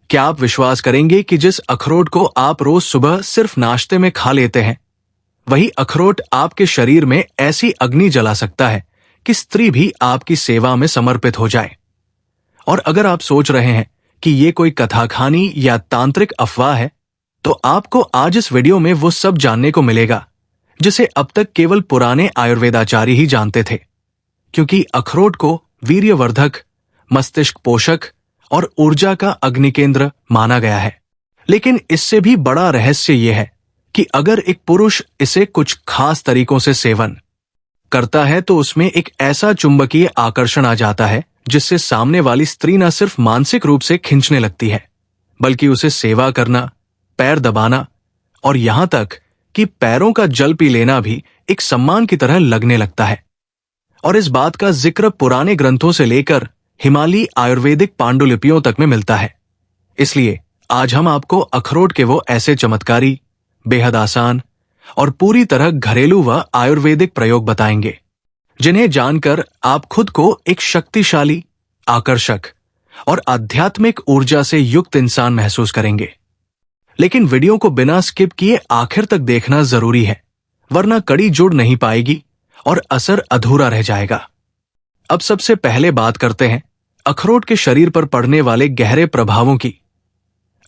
क्या आप विश्वास करेंगे कि जिस अखरोट को आप रोज सुबह सिर्फ नाश्ते में खा लेते हैं, वही अखरोट आपके शरीर में ऐसी अग्नि जला सकता है कि स्त्री भी आपकी सेवा में समर्पित हो जाए। और अगर आप सोच रहे हैं कि ये कोई कथाखानी या तांत्रिक अफवाह है, तो आपको आज इस वीडियो में वो सब जानने को मिलेगा जिसे अब तक केवल पुराने आयुर्वेदाचार्य ही जानते थे। क्योंकि अखरोट को वीर्यवर्धक, मस्तिष्क पोषक और ऊर्जा का अग्नि केंद्र माना गया है। लेकिन इससे भी बड़ा रहस्य यह है कि अगर एक पुरुष इसे कुछ खास तरीकों से सेवन करता है तो उसमें एक ऐसा चुंबकीय आकर्षण आ जाता है जिससे सामने वाली स्त्री न सिर्फ मानसिक रूप से खींचने लगती है, बल्कि उसे सेवा करना, पैर दबाना और यहां तक कि पैरों का जल पी लेना भी एक सम्मान की तरह लगने लगता है। और इस बात का जिक्र पुराने ग्रंथों से लेकर हिमालयी आयुर्वेदिक पांडुलिपियों तक में मिलता है। इसलिए आज हम आपको अखरोट के वो ऐसे चमत्कारी, बेहद आसान और पूरी तरह घरेलू व आयुर्वेदिक प्रयोग बताएंगे जिन्हें जानकर आप खुद को एक शक्तिशाली, आकर्षक और आध्यात्मिक ऊर्जा से युक्त इंसान महसूस करेंगे। लेकिन वीडियो को बिना स्किप किए आखिर तक देखना जरूरी है, वरना कड़ी जुड़ नहीं पाएगी और असर अधूरा रह जाएगा। अब सबसे पहले बात करते हैं अखरोट के शरीर पर पड़ने वाले गहरे प्रभावों की।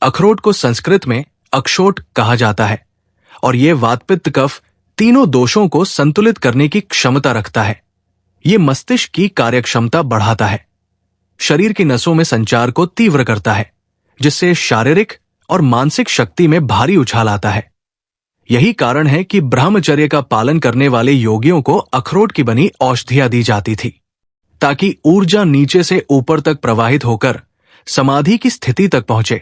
अखरोट को संस्कृत में अक्षोट कहा जाता है और यह वात, पित्त, कफ तीनों दोषों को संतुलित करने की क्षमता रखता है। यह मस्तिष्क की कार्यक्षमता बढ़ाता है, शरीर की नसों में संचार को तीव्र करता है, जिससे शारीरिक और मानसिक शक्ति में भारी उछाल आता है। यही कारण है कि ब्रह्मचर्य का पालन करने वाले योगियों को अखरोट की बनी औषधियां दी जाती थी, ताकि ऊर्जा नीचे से ऊपर तक प्रवाहित होकर समाधि की स्थिति तक पहुंचे।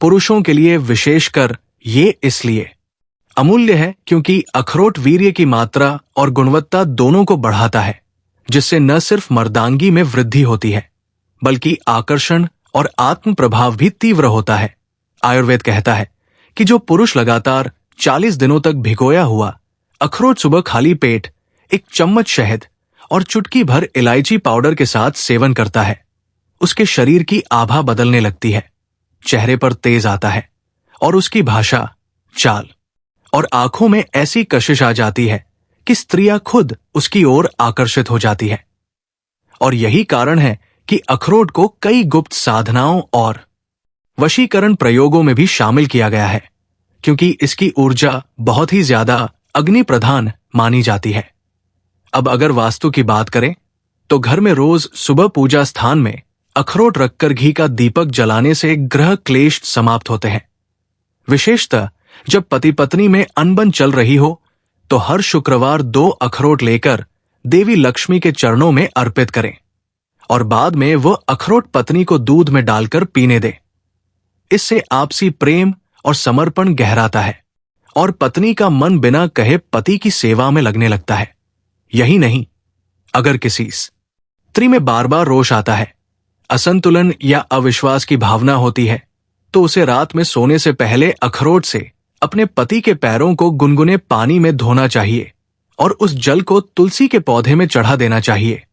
पुरुषों के लिए विशेषकर ये इसलिए अमूल्य है क्योंकि अखरोट वीर्य की मात्रा और गुणवत्ता दोनों को बढ़ाता है, जिससे न सिर्फ मर्दांगी में वृद्धि होती है, बल्कि आकर्षण और आत्म प्रभाव भी तीव्र होता है। आयुर्वेद कहता है कि जो पुरुष लगातार 40 दिनों तक भिगोया हुआ अखरोट सुबह खाली पेट 1 चम्मच शहद और चुटकी भर इलायची पाउडर के साथ सेवन करता है, उसके शरीर की आभा बदलने लगती है, चेहरे पर तेज आता है और उसकी भाषा, चाल और आंखों में ऐसी कशिश आ जाती है कि स्त्रियां खुद उसकी ओर आकर्षित हो जाती है। और यही कारण है कि अखरोट को कई गुप्त साधनाओं और वशीकरण प्रयोगों में भी शामिल किया गया है, क्योंकि इसकी ऊर्जा बहुत ही ज्यादा अग्नि प्रधान मानी जाती है। अब अगर वास्तु की बात करें तो घर में रोज सुबह पूजा स्थान में अखरोट रखकर घी का दीपक जलाने से ग्रह क्लेश समाप्त होते हैं। विशेषतः जब पति पत्नी में अनबन चल रही हो तो हर शुक्रवार 2 अखरोट लेकर देवी लक्ष्मी के चरणों में अर्पित करें और बाद में वह अखरोट पत्नी को दूध में डालकर पीने दे। इससे आपसी प्रेम और समर्पण गहराता है और पत्नी का मन बिना कहे पति की सेवा में लगने लगता है। यही नहीं, अगर किसी स्त्री में बार बार रोष आता है, असंतुलन या अविश्वास की भावना होती है, तो उसे रात में सोने से पहले अखरोट से अपने पति के पैरों को गुनगुने पानी में धोना चाहिए और उस जल को तुलसी के पौधे में चढ़ा देना चाहिए।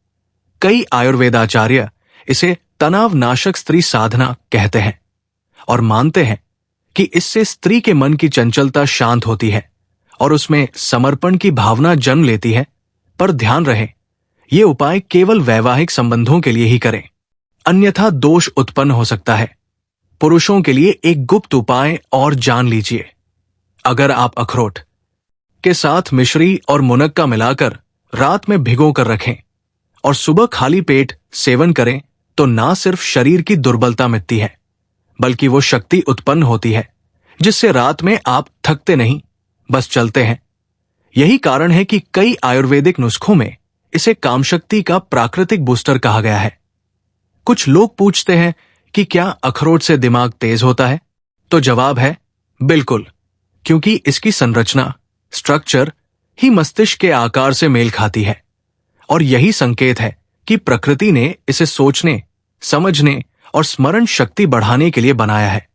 कई आयुर्वेदाचार्य इसे तनाव नाशक स्त्री साधना कहते हैं और मानते हैं कि इससे स्त्री के मन की चंचलता शांत होती है और उसमें समर्पण की भावना जन्म लेती है। पर ध्यान रहे, ये उपाय केवल वैवाहिक संबंधों के लिए ही करें, अन्यथा दोष उत्पन्न हो सकता है। पुरुषों के लिए एक गुप्त उपाय और जान लीजिए। अगर आप अखरोट के साथ मिश्री और मुनक्का मिलाकर रात में भिगो कर रखें और सुबह खाली पेट सेवन करें तो ना सिर्फ शरीर की दुर्बलता मिटती है, बल्कि वो शक्ति उत्पन्न होती है जिससे रात में आप थकते नहीं, बस चलते हैं। यही कारण है कि कई आयुर्वेदिक नुस्खों में इसे कामशक्ति का प्राकृतिक बूस्टर कहा गया है। कुछ लोग पूछते हैं कि क्या अखरोट से दिमाग तेज होता है? तो जवाब है बिल्कुल, क्योंकि इसकी संरचना, स्ट्रक्चर ही मस्तिष्क के आकार से मेल खाती है और यही संकेत है कि प्रकृति ने इसे सोचने, समझने और स्मरण शक्ति बढ़ाने के लिए बनाया है।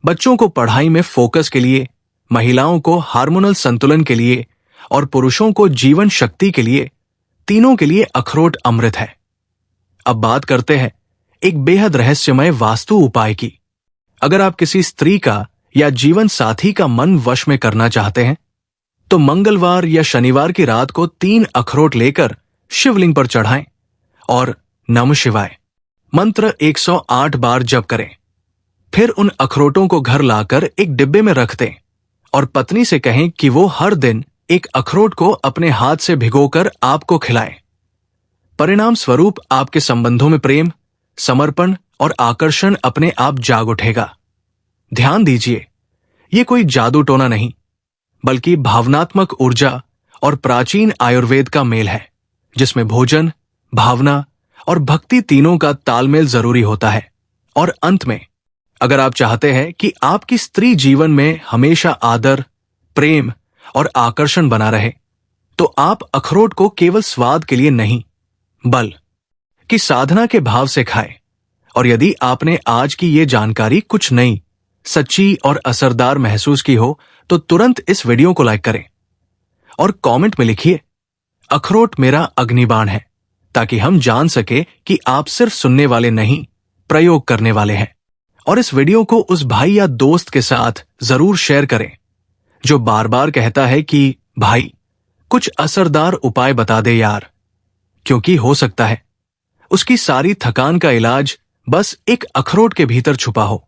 बच्चों को पढ़ाई में फोकस के लिए, महिलाओं को हार्मोनल संतुलन के लिए और पुरुषों को जीवन शक्ति के लिए, तीनों के लिए अखरोट अमृत है। अब बात करते हैं एक बेहद रहस्यमय वास्तु उपाय की। अगर आप किसी स्त्री का या जीवन साथी का मन वश में करना चाहते हैं तो मंगलवार या शनिवार की रात को 3 अखरोट लेकर शिवलिंग पर चढ़ाएं और नमः शिवाय मंत्र 108 बार जप करें। फिर उन अखरोटों को घर लाकर एक डिब्बे में रख दें और पत्नी से कहें कि वो हर दिन एक अखरोट को अपने हाथ से भिगोकर आपको खिलाएं। परिणाम स्वरूप आपके संबंधों में प्रेम, समर्पण और आकर्षण अपने आप जाग उठेगा। ध्यान दीजिए, ये कोई जादू टोना नहीं, बल्कि भावनात्मक ऊर्जा और प्राचीन आयुर्वेद का मेल है, जिसमें भोजन, भावना और भक्ति तीनों का तालमेल जरूरी होता है। और अंत में, अगर आप चाहते हैं कि आपकी स्त्री जीवन में हमेशा आदर, प्रेम और आकर्षण बना रहे, तो आप अखरोट को केवल स्वाद के लिए नहीं, बल्कि साधना के भाव से खाएं। और यदि आपने आज की ये जानकारी कुछ नई, सच्ची और असरदार महसूस की हो, तो तुरंत इस वीडियो को लाइक करें और कमेंट में लिखिए, अखरोट मेरा अग्निबाण है, ताकि हम जान सके कि आप सिर्फ सुनने वाले नहीं, प्रयोग करने वाले हैं। और इस वीडियो को उस भाई या दोस्त के साथ जरूर शेयर करें जो बार बार कहता है कि भाई कुछ असरदार उपाय बता दे यार, क्योंकि हो सकता है उसकी सारी थकान का इलाज बस एक अखरोट के भीतर छुपा हो।